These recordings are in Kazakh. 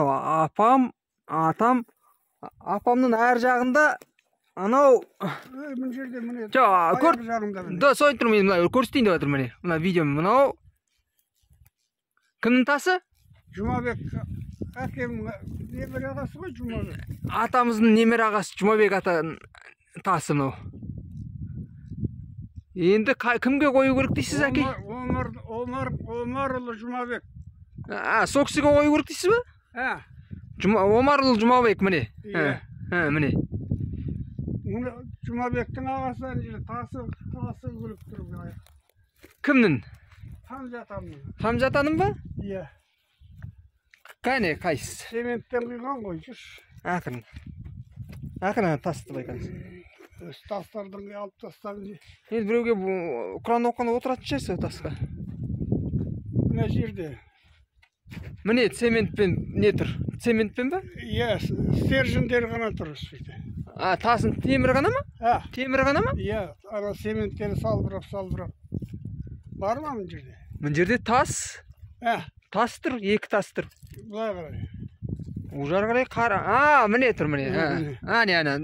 Апам, атам, апамның ар жағында анау Мына жерде міне. көр жағында міне. да сойтып тұрмын, мына көрсетейін деп жатыр міне. Мына видеом мынау кімнің тасы? Жұмабек әкем немере ағасы ғой Жұмабек. Атамыздың немере ағасы Жұмабек ата тасы мынау. Енді кімге қою керек дейсіз, әке? Омарұлы Жұмабек. Сол кісіге қою керек дейсіз бе? Омарұлы Жұмабек міне. Міне. Жұмабектің ағасы тасы күліп тұр. Кімнің? Хамзатамның. Хамзатаның ба? Иә. Қане, қайсыз? Цементтен құйған ғой, жүр. Ақырын. Ақырын тасты байқаңыз. Тастардың алып тастаған. Енді біреуге Құран оқығанда отыратын шығарсыз тасқа. Мына жерде. Міне цементпен не тұр? Цементпен ба? Иә, стержендер ғана тұр сөйте. Тасын темір ғана ма? Темір ғана ма? Иә, ана цементтері салбырап. Бар ма мына жерде? Мына жерде тас. Тас тұр, екі тас тұр. Бұлай қарай. Ужар қарай қара. Міне тұр, міне.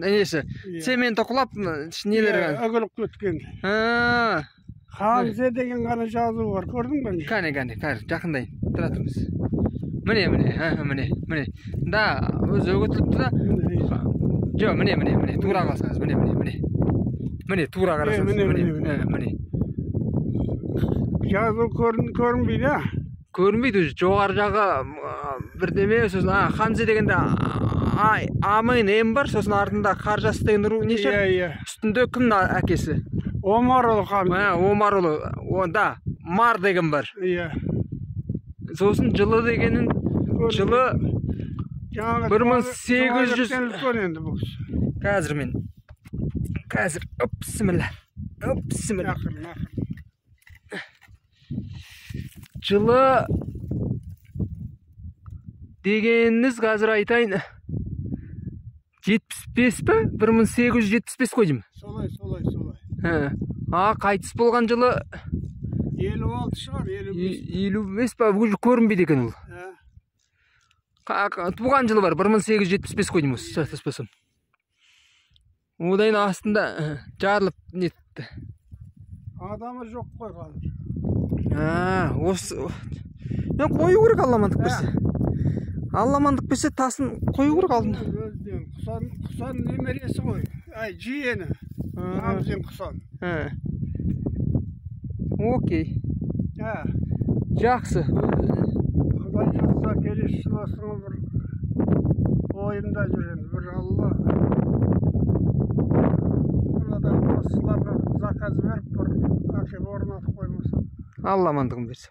Несі. Цементі құлап, нелері. Үгіліп кеткен. Хамзе деген ғана жазу бар, көрдің бе? Қане, жақындайын. Тұра тұрмыз. Міне. Да, өзі өгітіліпті да. Жоқ, міне. Тура қалсаңыз, міне. Міне, тура қарасаңыз. Міне. Жазу көрінбейді, көрінбейді, жоғары жағы бірдеме, сосын Хамзе дегенде А-мен М бар, сосын артында Қаржас деген ру неше? Үстінде кімнің әкесі? Омарұлы Хамзе. Омарұлы, онда Мар деген бар. Сосын жылы дегенін, жылы 1800... Қазір, бісміллә. Жылы дегеніңіз қазір айтайын 75 пі? 1875 қой деймін. Солай. Қайтыс болған жылы 56 шығар, 50 емес па? Бұл көрінбейді екен ол. Туған жылы бар, 1875 қой деймін осы, сатаспасам. Одайын астында жарылып нетті. Адамы жоқ қой қазір. Осы... Қою керек Алламандық берсе. Алламандық берсе тасын қою керек алдында. Құсан немересі ғой. Жиені. Намзен құсан. Окей. Жақсы. Құдай жатса келесі жыласыңа бір ойымда жүрген. Бір Алла. Бұнадан басшыларға заказ беріп бір әкеп орнатып қоймаса. Алла амандығын берсін.